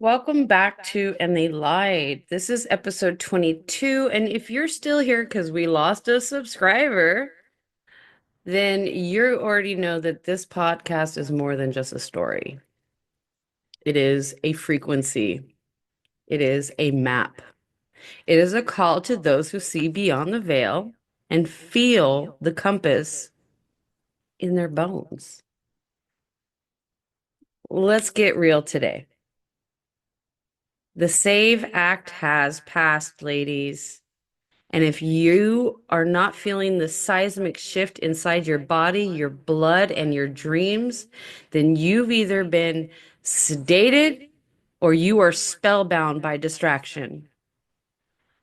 Welcome back to And They Lied. This is episode 22. And if you're still here because we lost a subscriber, then you already know that this podcast is more than just a story. It is a frequency, it is a map, it is a call to those who see beyond the veil and feel the compass in their bones. Let's get real today. The SAVE Act has passed, ladies. And if you are not feeling the seismic shift inside your body, your blood, and your dreams, then you've either been sedated or you are spellbound by distraction.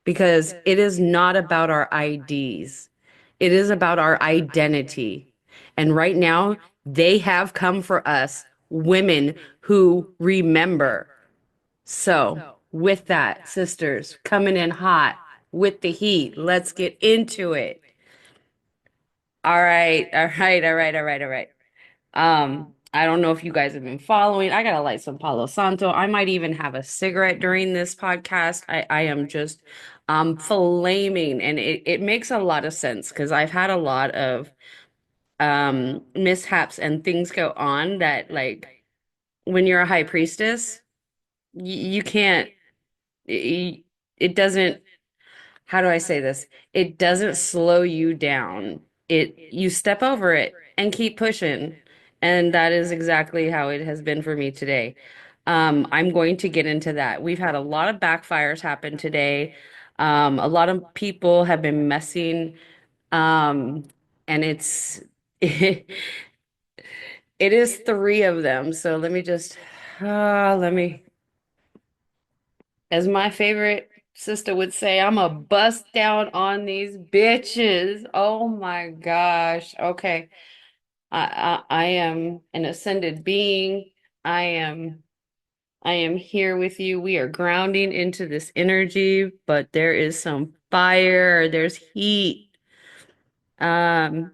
Because it is not about our IDs, it is about our identity. And right now, they have come for us, women who remember. So, with that, sisters, coming in hot with the heat, let's get into it. All right, all right, all right, all right, all right. I don't know if you guys have been following. I gotta light some Palo Santo. I might even have a cigarette during this podcast. I am just flaming, and it makes a lot of sense because I've had a lot of mishaps and things go on that, like, when you're a high priestess, you can't it, it doesn't, how do I say this? It doesn't slow you down. You step over it and keep pushing. And that is exactly how it has been for me today. I'm going to get into that. We've had a lot of backfires happen today. A lot of people have been messing, um, and it is three of them. So let me, as my favorite sister would say, I'm a bust down on these bitches. Oh my gosh. Okay. I am an ascended being. I am I am here with you. We are grounding into this energy, but there is some fire, there's heat. Um,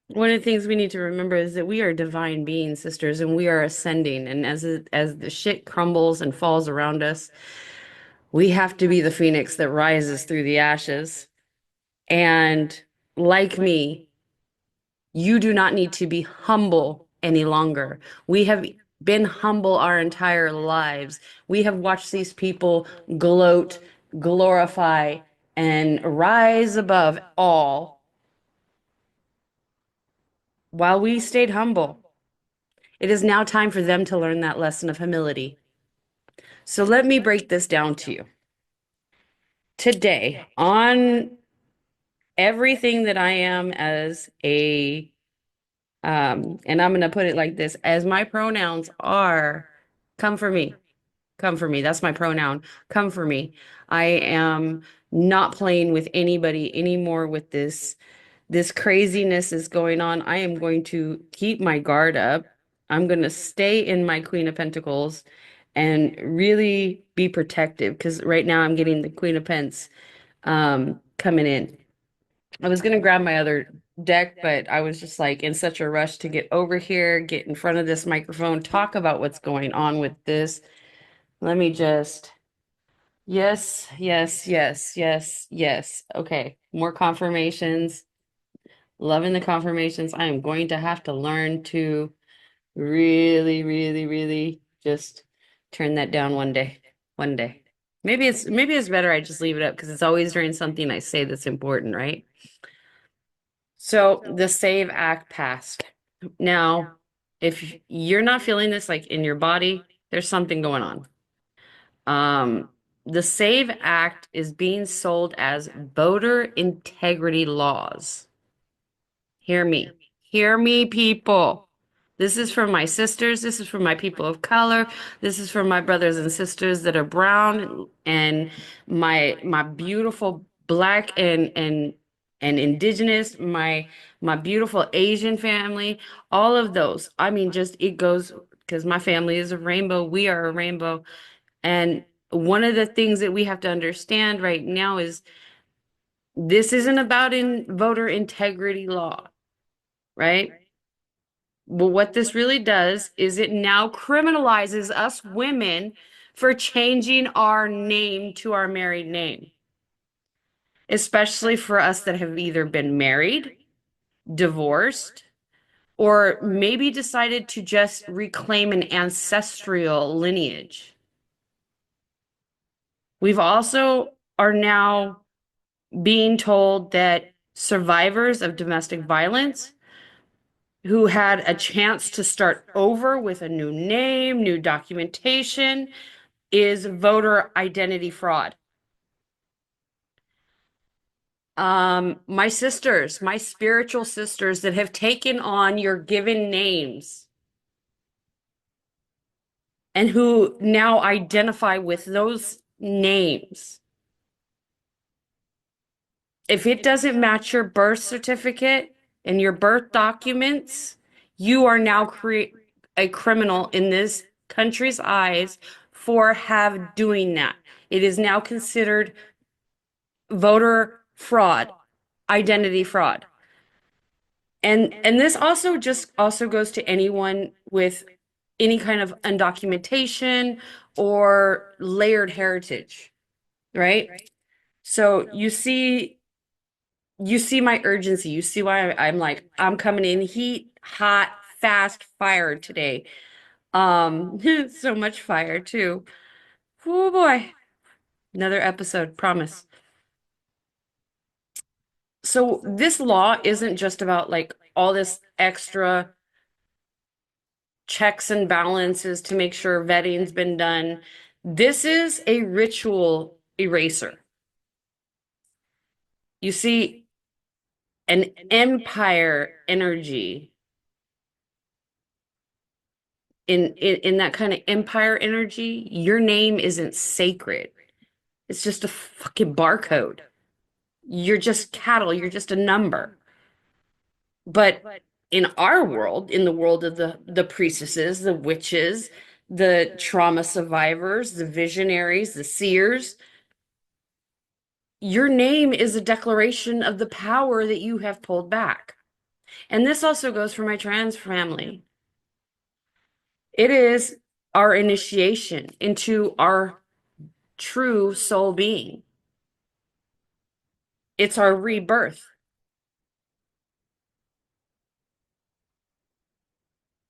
One of the things we need to remember is that we are divine beings, sisters, and we are ascending. And as the shit crumbles and falls around us, we have to be the phoenix that rises through the ashes. And like me, you do not need to be humble any longer. We have been humble our entire lives. We have watched these people gloat, glorify, and rise above all while we stayed humble. It is now time for them to learn that lesson of humility. So let me break this down to you. Today, on everything that I am as a and I'm gonna put it like this, as my pronouns are come for me. Come for me. That's my pronoun. Come for me. I am not playing with anybody anymore with this craziness is going on. I am going to keep my guard up. I'm going to stay in my Queen of Pentacles and really be protective because right now I'm getting the Queen of Pence coming in. I was gonna grab my other deck, but I was just like in such a rush to get over here, get in front of this microphone, talk about what's going on with this. Let me just, yes, yes, yes, yes, yes. Okay, more confirmations. Loving the confirmations. I am going to have to learn to really, really, really just turn that down one day. One day. Maybe it's better I just leave it up because it's always during something I say that's important, right? So the SAVE Act passed. Now, if you're not feeling this like in your body, there's something going on. The SAVE Act is being sold as voter integrity laws. Hear me. Hear me, people. This is for my sisters. This is for my people of color. This is for my brothers and sisters that are brown and my beautiful black and indigenous, my beautiful Asian family, all of those. I mean, just it goes because my family is a rainbow. We are a rainbow. And one of the things that we have to understand right now is this isn't about in voter integrity law, right? Well, what this really does is it now criminalizes us women for changing our name to our married name, especially for us that have either been married, divorced, or maybe decided to just reclaim an ancestral lineage. We've also are now being told that survivors of domestic violence who had a chance to start over with a new name, new documentation, is voter identity fraud. My sisters, my spiritual sisters that have taken on your given names and who now identify with those names. If it doesn't match your birth certificate and your birth documents, you are now a criminal in this country's eyes for have doing that. It is now considered voter fraud, identity fraud. And this also just also goes to anyone with any kind of undocumentation or layered heritage, right? So you see my urgency. You see why I'm like, I'm coming in heat, hot, fast, fired today. So much fire too. Oh boy. Another episode, promise. So this law isn't just about like all this extra checks and balances to make sure vetting's been done. This is a ritual eraser. You see, an empire energy in that kind of empire energy, your name isn't sacred. It's just a fucking barcode. You're just cattle, you're just a number. But in our world, in the world of the priestesses, the witches, the trauma survivors, the visionaries, the seers, your name is a declaration of the power that you have pulled back. And this also goes for my trans family. It is our initiation into our true soul being. It's our rebirth.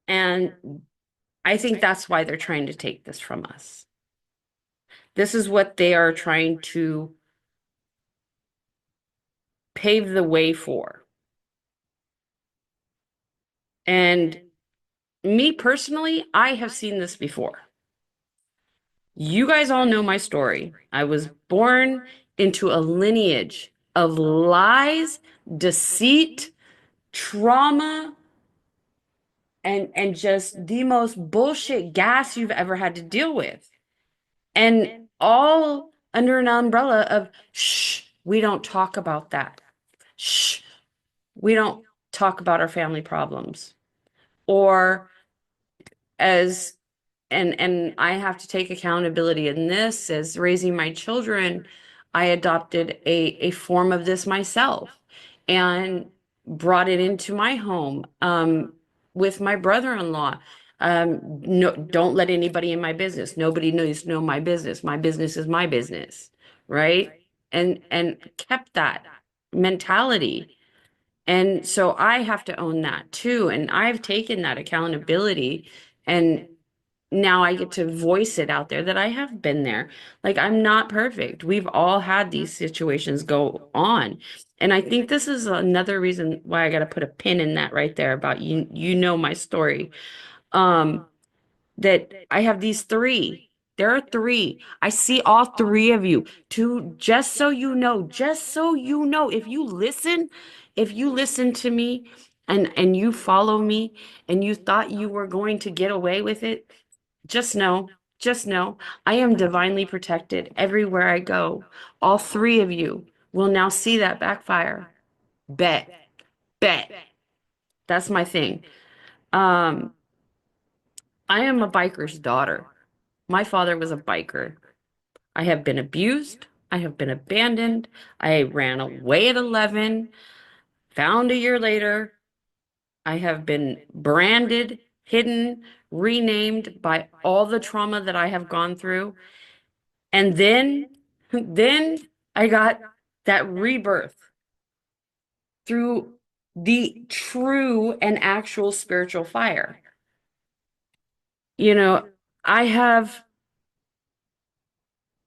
And I think that's why they're trying to take this from us. This is what they are trying to pave the way for. And me personally, I have seen this before. You guys all know my story. I was born into a lineage of lies, deceit, trauma, and just the most bullshit gas you've ever had to deal with. And all under an umbrella of shh, we don't talk about that. Shh, we don't talk about our family problems. Or as and I have to take accountability in this as raising my children. I adopted a form of this myself and brought it into my home with my brother-in-law. No, don't let anybody in my business. Nobody knows to know my business. My business is my business, right? And kept that mentality. And so I have to own that too. And I've taken that accountability and now I get to voice it out there that I have been there. Like I'm not perfect. We've all had these situations go on. And I think this is another reason why I got to put a pin in that right there about you know my story. Um that I have these three. There are three. I see all three of you. To just so you know, if you listen to me and you follow me and you thought you were going to get away with it, just know, just know, I am divinely protected everywhere I go. All three of you will now see that backfire. Bet, bet. That's my thing. Um, I am a biker's daughter. My father was a biker. I have been abused. I have been abandoned. I ran away at 11, found a year later. I have been branded, hidden, renamed by all the trauma that I have gone through. And then I got that rebirth through the true and actual spiritual fire. You know, I have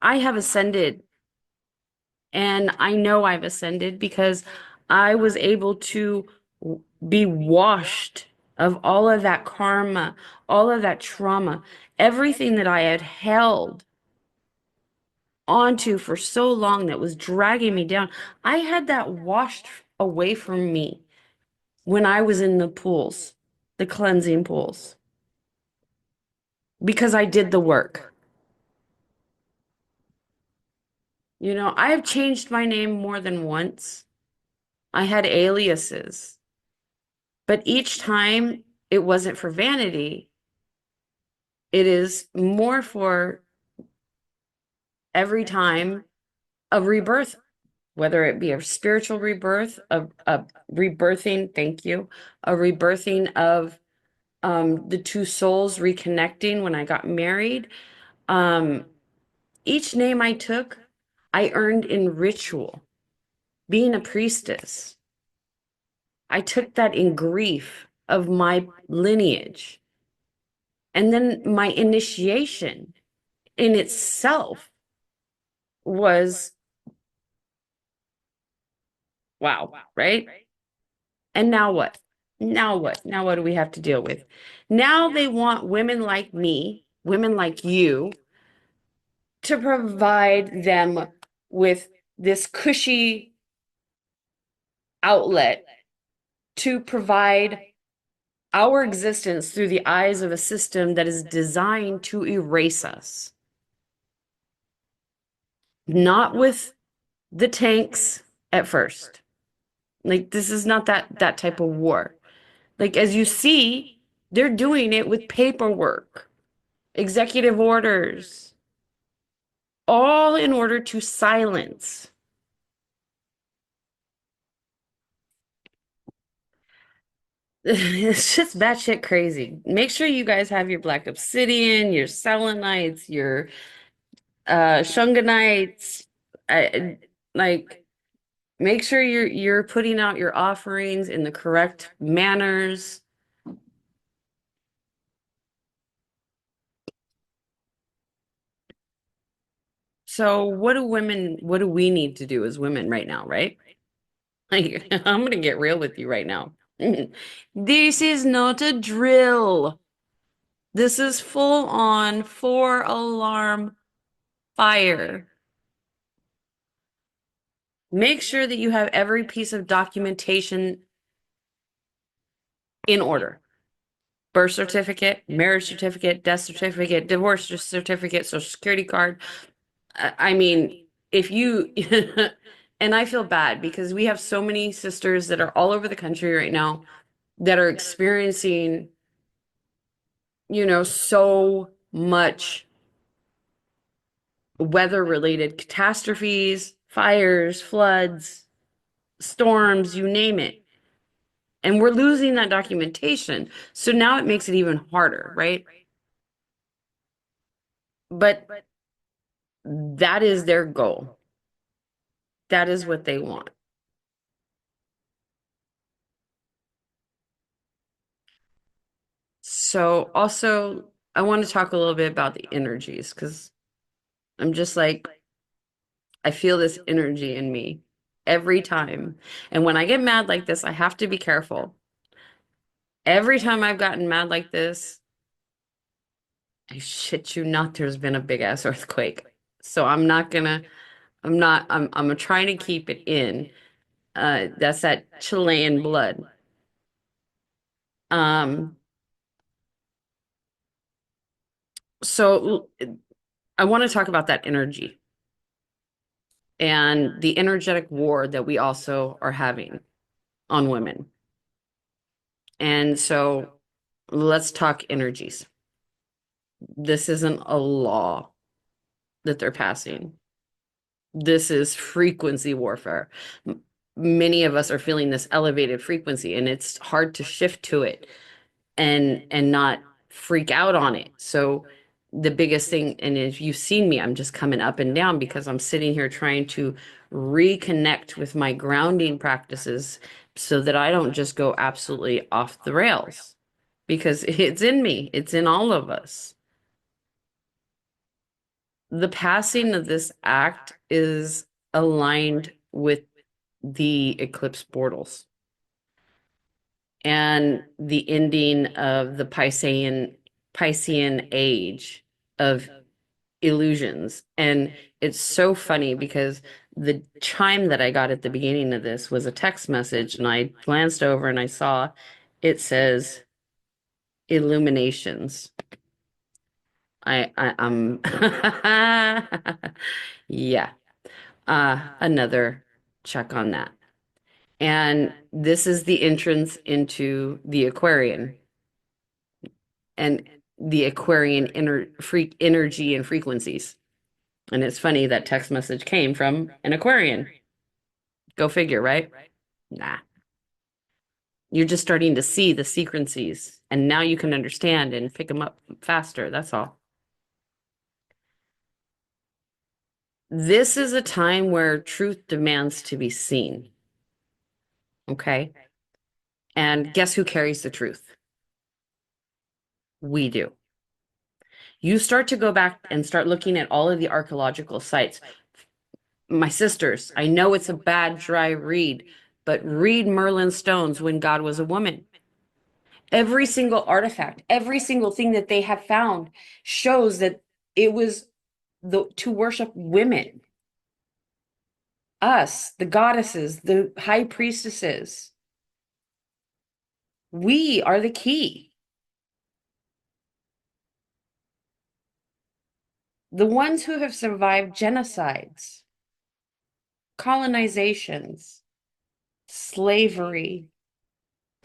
I have ascended, and I know I've ascended because I was able to be washed of all of that karma, all of that trauma, everything that I had held onto for so long that was dragging me down. I had that washed away from me when I was in the pools, the cleansing pools, because I did the work. I have changed my name more than once. I had aliases, but each time it wasn't for vanity. It is more for every time a rebirth, whether it be a spiritual rebirth, a rebirthing, thank you, a rebirthing of the two souls reconnecting when I got married. Um, each name I took, I earned in ritual, being a priestess. I took that in grief of my lineage. And then my initiation in itself was wow, right? And now what? Now what? Now what do we have to deal with? Now they want women like me, women like you, to provide them with this cushy outlet to provide our existence through the eyes of a system that is designed to erase us. Not with the tanks at first. Like this is not that type of war. Like as you see, they're doing it with paperwork, executive orders, all in order to silence. It's just batshit crazy. Make sure you guys have your black obsidian, your selenites, your shungonites. Like make sure you're putting out your offerings in the correct manners. So what do we need to do as women right now, right? Like, I'm gonna get real with you right now. This is not a drill. This is full on 4 alarm fire. Make sure that you have every piece of documentation in order. Birth certificate, marriage certificate, death certificate, divorce certificate, social security card. I mean, if you, and I feel bad because we have so many sisters that are all over the country right now that are experiencing, so much weather related catastrophes, fires, floods, storms, you name it. And we're losing that documentation. So now it makes it even harder, right? But that is their goal. That is what they want. So also, I want to talk a little bit about the energies because I'm just like, I feel this energy in me every time. And when I get mad like this, I have to be careful. Every time I've gotten mad like this, I shit you not, there's been a big ass earthquake. So I'm trying to keep it in. That's that Chilean blood. Um, so I want to talk about that energy and the energetic war that we also are having on women. And so let's talk energies. This isn't a law that they're passing. This is frequency warfare. many of us are feeling this elevated frequency, and it's hard to shift to it and not freak out on it. So the biggest thing, and if you've seen me, I'm just coming up and down because I'm sitting here trying to reconnect with my grounding practices so that I don't just go absolutely off the rails, because it's in me, it's in all of us. The passing of this act is aligned with the eclipse portals and the ending of the Piscean age of illusions. And it's so funny because the chime that I got at the beginning of this was a text message, and I glanced over and I saw it says illuminations. I'm yeah. Another check on that. And this is the entrance into the Aquarian and the Aquarian energy and frequencies. And it's funny that text message came from an Aquarian. Go figure, right? Nah. You're just starting to see the sequences, and now you can understand and pick them up faster. That's all. This is a time where truth demands to be seen. Okay. And guess who carries the truth? We do. You start to go back and start looking at all of the archaeological sites. My sisters, I know it's a bad, dry read, but read Merlin Stones When God Was a Woman. Every single artifact, every single thing that they have found shows that it was to worship women, us, the goddesses, the high priestesses. We are the key. The ones who have survived genocides, colonizations, slavery,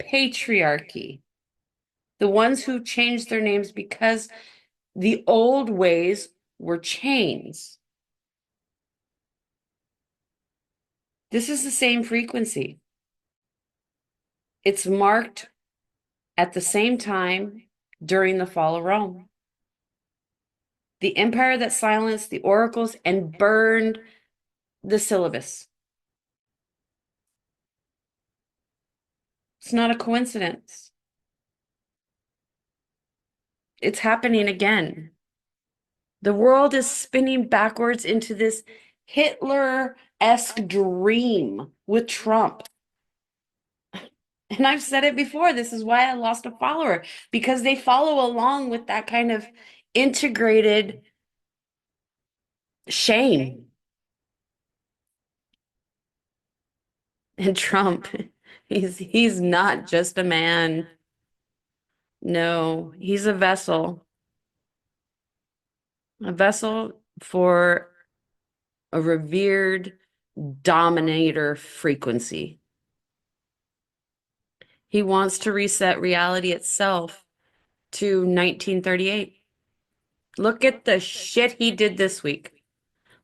patriarchy, the ones who changed their names because the old ways were chains. This is the same frequency. It's marked at the same time during the fall of Rome. The empire that silenced the oracles and burned the syllabus. It's not a coincidence. It's happening again. The world is spinning backwards into this Hitler-esque dream with Trump. And I've said it before, this is why I lost a follower, because they follow along with that kind of integrated shame. And Trump, he's not just a man. No, he's a vessel for a revered dominator frequency. He wants to reset reality itself to 1938. Look at the shit he did this week.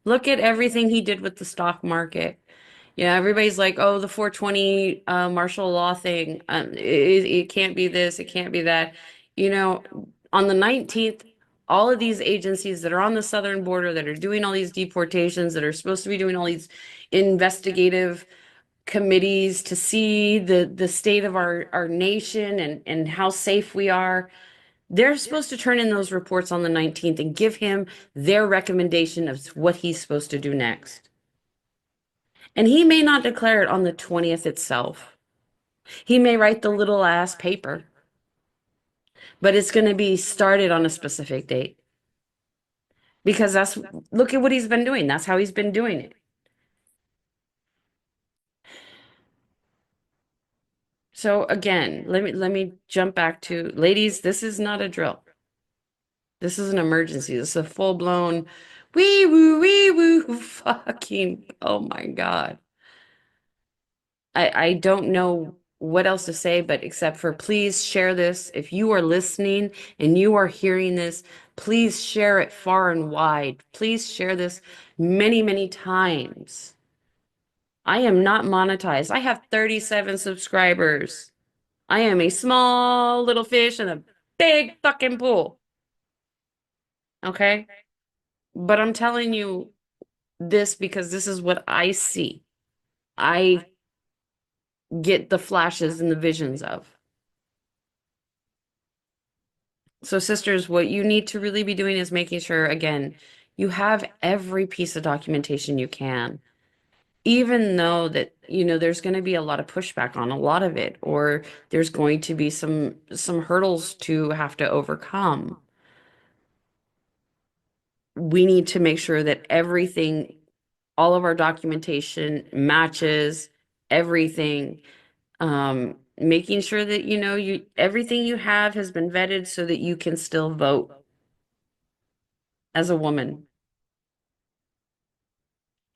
Look at everything he did with the stock market. Yeah, everybody's like, oh, the 420 martial law thing. It can't be this, it can't be that. You know, on the 19th, all of these agencies that are on the southern border that are doing all these deportations, that are supposed to be doing all these investigative committees to see the state of our nation and how safe we are, they're supposed to turn in those reports on the 19th and give him their recommendation of what he's supposed to do next. And he may not declare it on the 20th itself. He may write the little ass paper, but it's going to be started on a specific date. Because look at what he's been doing. That's how he's been doing it. So again, let me jump back to, ladies, this is not a drill. This is an emergency. This is a full-blown wee woo fucking, oh my God. I don't know what else to say, but except for please share this. If you are listening and you are hearing this, please share it far and wide. Please share this many, many times. I am not monetized. I have 37 subscribers. I am a small little fish in a big fucking pool. Okay? But I'm telling you this because this is what I see. I get the flashes and the visions of. So, sisters, what you need to really be doing is making sure, again, you have every piece of documentation you can, even though that, there's going to be a lot of pushback on a lot of it, or there's going to be some hurdles to have to overcome. We need to make sure that everything, all of our documentation matches everything. Making sure that you everything you have has been vetted so that you can still vote as a woman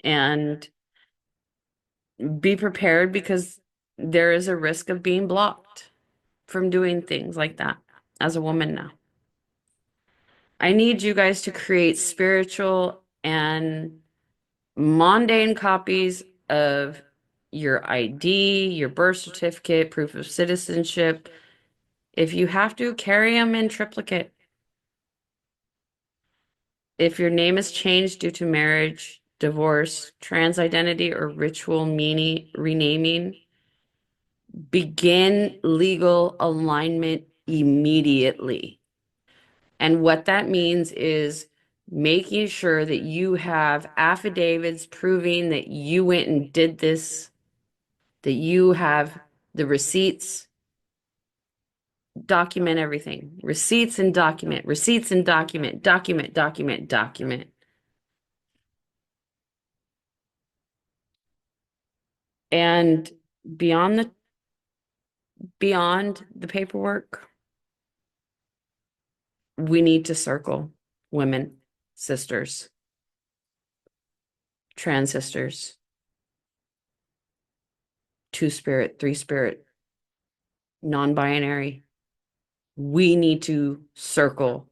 and be prepared because there is a risk of being blocked from doing things like that as a woman now. I need you guys to create spiritual and mundane copies of your ID, your birth certificate, proof of citizenship. If you have to, carry them in triplicate. If your name is changed due to marriage, divorce, trans identity, or ritual meaning renaming, begin legal alignment immediately. And what that means is making sure that you have affidavits proving that you went and did this, that you have the receipts, document everything. Receipts and document, receipts and document, document, document, document. And beyond the beyond the paperwork, we need to circle women, sisters, trans sisters, two spirit, three spirit, non-binary. We need to circle.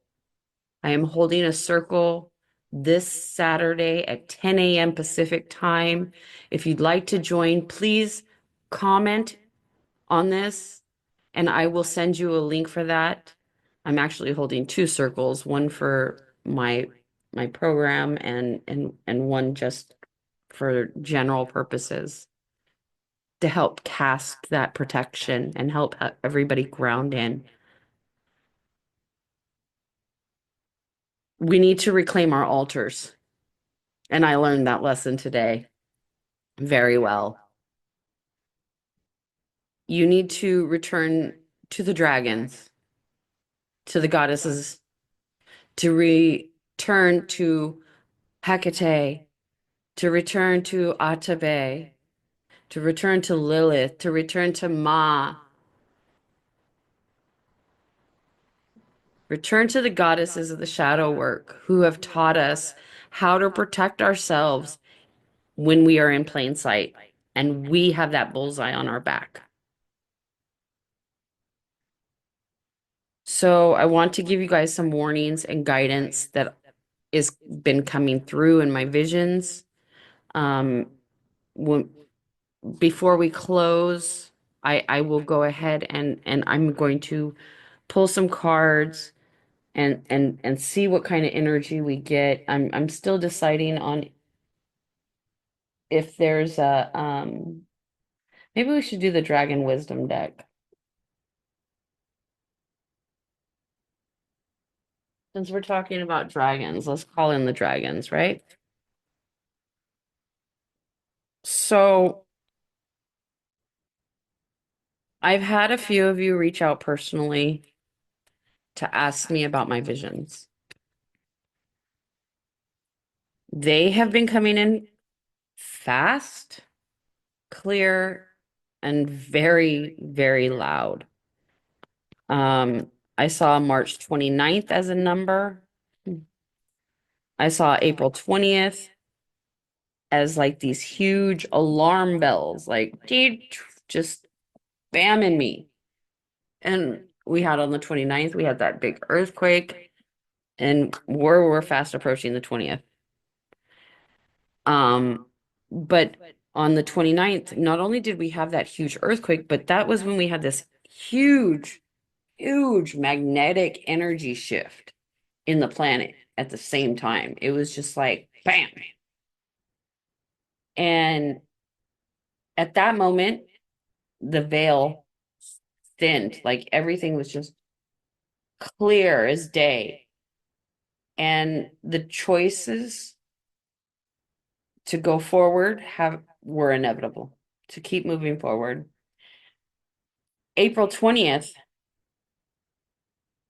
I am holding a circle this Saturday at 10 a.m. Pacific time. If you'd like to join, please comment on this and I will send you a link for that. I'm actually holding two circles, one for my program and one just for general purposes to help cast that protection and help everybody ground in. We need to reclaim our altars. And I learned that lesson today very well. You need to return to the dragons, to the goddesses, to return to Hecate, to return to Atabe, to return to Lilith, to return to Ma. Return to the goddesses of the shadow work who have taught us how to protect ourselves when we are in plain sight and we have that bullseye on our back. So I want to give you guys some warnings and guidance that is been coming through in my visions. Um, when, before we close, I will go ahead and I'm going to pull some cards and see what kind of energy we get. I'm still deciding on if there's a maybe we should do the Dragon Wisdom deck. Since we're talking about dragons, let's call in the dragons, right? So I've had a few of you reach out personally to ask me about my visions. They have been coming in fast, clear, and very, very loud. I saw March 29th as a number. I saw April 20th as like these huge alarm bells, like just spamming me. And we had on the 29th, we had that big earthquake, and we're fast approaching the 20th. But on the 29th, not only did we have that huge earthquake, but that was when we had this huge, huge magnetic energy shift in the planet at the same time. It was just like bam. And at that moment, the veil thinned, like everything was just clear as day. And the choices to go forward have were inevitable, to keep moving forward. April 20th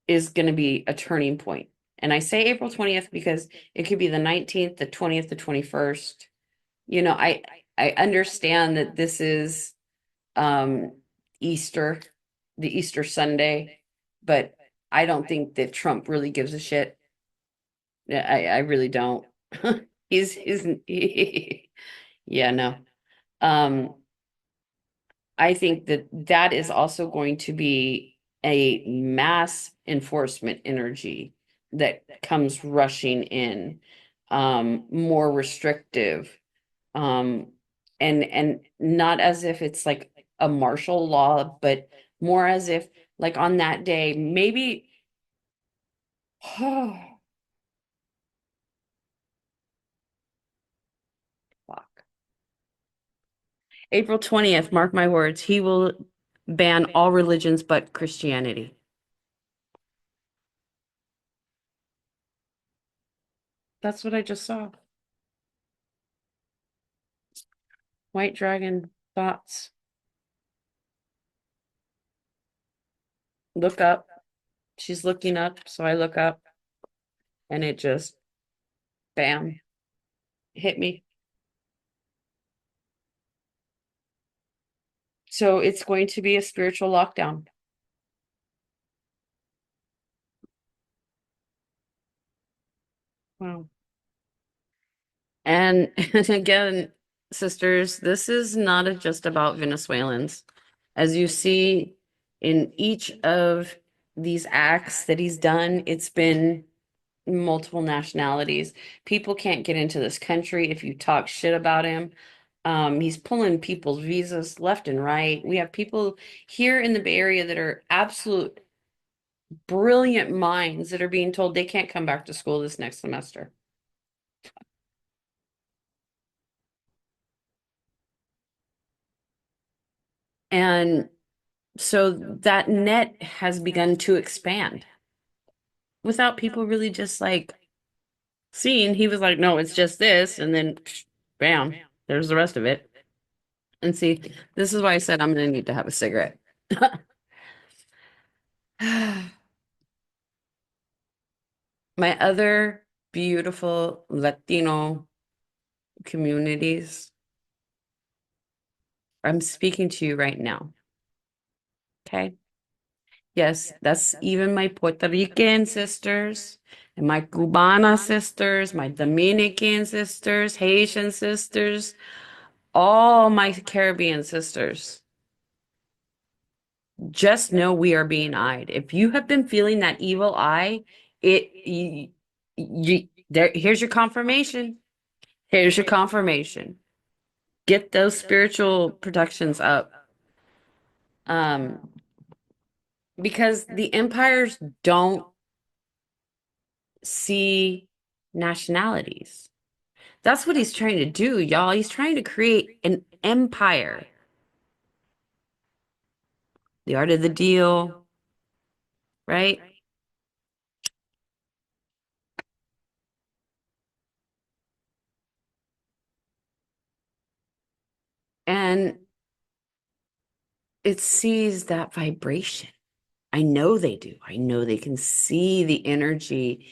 is going to be a turning point. And I say April 20th because it could be the 19th, the 20th, the 21st. You know, I understand that this is Easter, the Easter Sunday, but I don't think that Trump really gives a shit. I really don't. Yeah, no. Um, I think that that is also going to be a mass enforcement energy that comes rushing in, more restrictive, um, and not as if it's like a martial law, but more as if like on that day, maybe, oh, fuck. April 20th, mark my words, he will ban all religions but Christianity. That's what I just saw. White dragon thoughts. Look up. She's looking up, so I look up and it just bam hit me. So it's going to be a spiritual lockdown. Wow. And again, sisters, this is not just about Venezuelans. As you see in each of these acts that he's done, it's been multiple nationalities. People can't get into this country if you talk shit about him. He's pulling people's visas left and right. We have people here in the Bay Area that are absolute brilliant minds that are being told they can't come back to school this next semester. And so that net has begun to expand without people really just like seeing. He was like, no, it's just this. And then bam, there's the rest of it. And see, this is why I said I'm going to need to have a cigarette. My other beautiful Latino communities, I'm speaking to you right now. Okay. Yes, that's even my Puerto Rican sisters and my Cubana sisters, my Dominican sisters, Haitian sisters, all my Caribbean sisters. Just know we are being eyed. If you have been feeling that evil eye, there, here's your confirmation. Here's your confirmation. Get those spiritual protections up. Um, because the empires don't see nationalities. That's what he's trying to do, y'all. He's trying to create an empire. The art of the deal, right? And it sees that vibration. I know they do. I know they can see the energy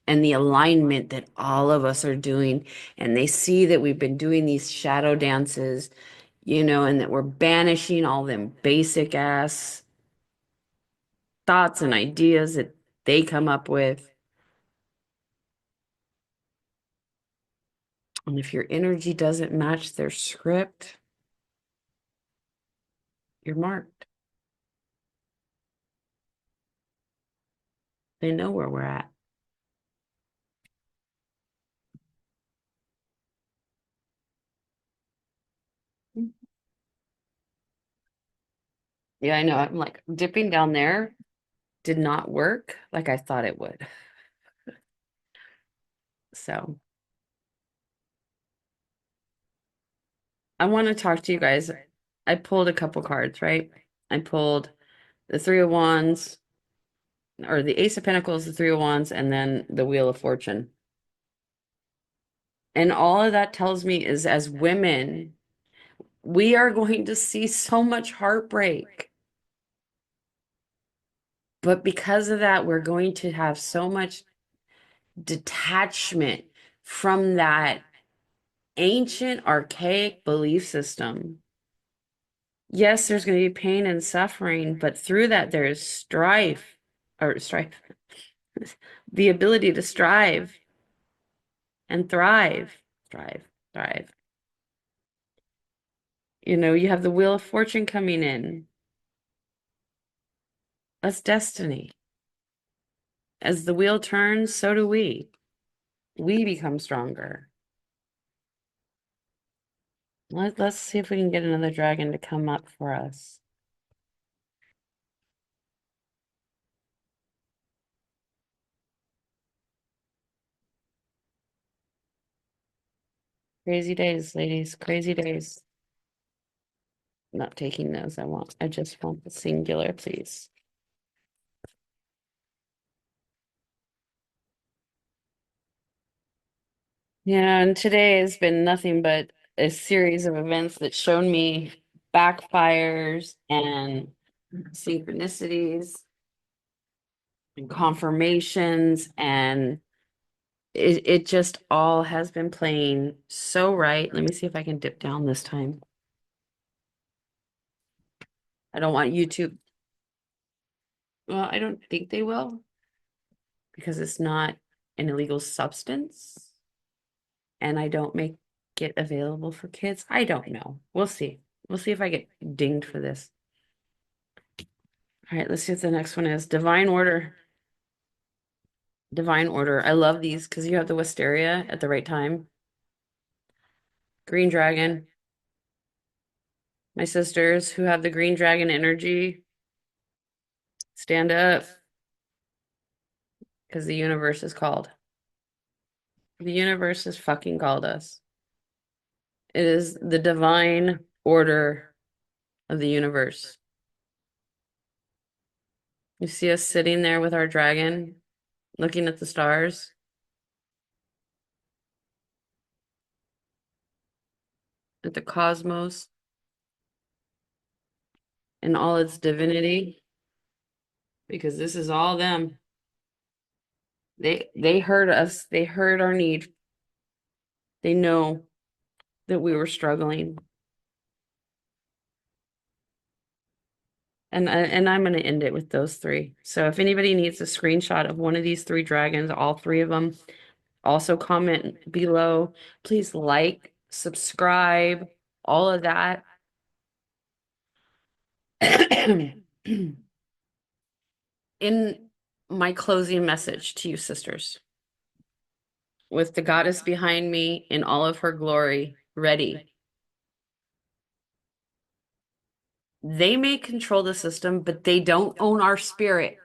and the alignment that all of us are doing. And they see that we've been doing these shadow dances, you know, and that we're banishing all them basic ass thoughts and ideas that they come up with. And if your energy doesn't match their script, you're marked. They know where we're at. Yeah, I know. I'm like dipping down there did not work like I thought it would. So I want to talk to you guys. I pulled a couple cards, right? I pulled the Three of Wands, or the Ace of Pentacles, the Three of Wands, and then the Wheel of Fortune. And all of that tells me is as women, we are going to see so much heartbreak. But because of that, we're going to have so much detachment from that ancient, archaic belief system. Yes, there's going to be pain and suffering, but through that, there is strife, the ability to strive and thrive, thrive, thrive. You know, you have the Wheel of Fortune coming in. That's destiny. As the wheel turns, so do we. We become stronger. Let's see if we can get another dragon to come up for us. Crazy days, ladies. Crazy days. Not taking those. I just want the singular, please. Yeah, and today has been nothing but a series of events that shown me backfires and synchronicities and confirmations, and it just all has been playing so right. Let me see if I can dip down this time. I don't want YouTube. Well, I don't think they will because it's not an illegal substance and I don't make it available for kids. I don't know. We'll see. We'll see if I get dinged for this. All right, let's see what the next one is. Divine Order. Divine Order. I love these because you have the Wisteria at the right time. Green Dragon. My sisters who have the Green Dragon energy, stand up because the universe is called. The universe has fucking called us. It is the divine order of the universe. You see us sitting there with our dragon, looking at the stars, at the cosmos, and all its divinity, because this is all them. They heard us. They heard our need. They know that we were struggling. And I'm going to end it with those three. So if anybody needs a screenshot of one of these three dragons, all three of them, also comment below. Please like, subscribe, all of that. In my closing message to you, sisters, with the goddess behind me in all of her glory, ready. They may control the system, but they don't own our spirit.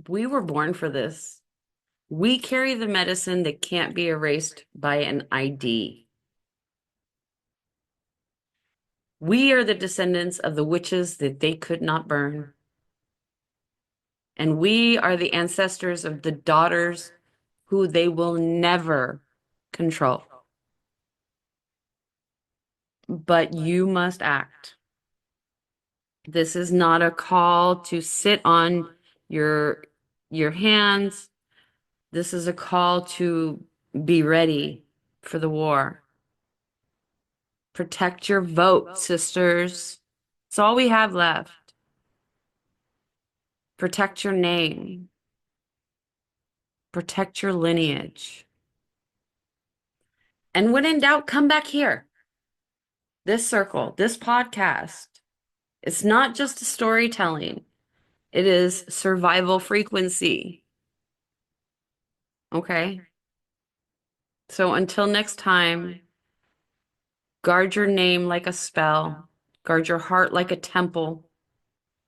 We were born for this. We carry the medicine that can't be erased by an ID. We are the descendants of the witches that they could not burn. And we are the ancestors of the daughters who they will never control. But you must act. This is not a call to sit on your hands. This is a call to be ready for the war. Protect your vote, sisters. It's all we have left. Protect your name. Protect your lineage. And when in doubt, come back here. This circle, this podcast. It's not just a storytelling. It is survival frequency. Okay? So until next time, guard your name like a spell. Guard your heart like a temple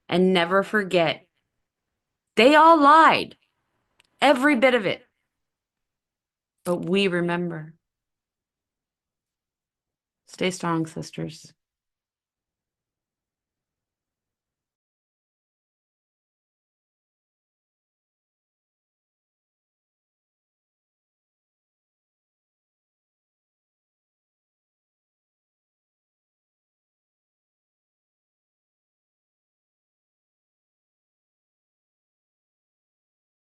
and never forget. They all lied, every bit of it, but we remember. Stay strong, sisters.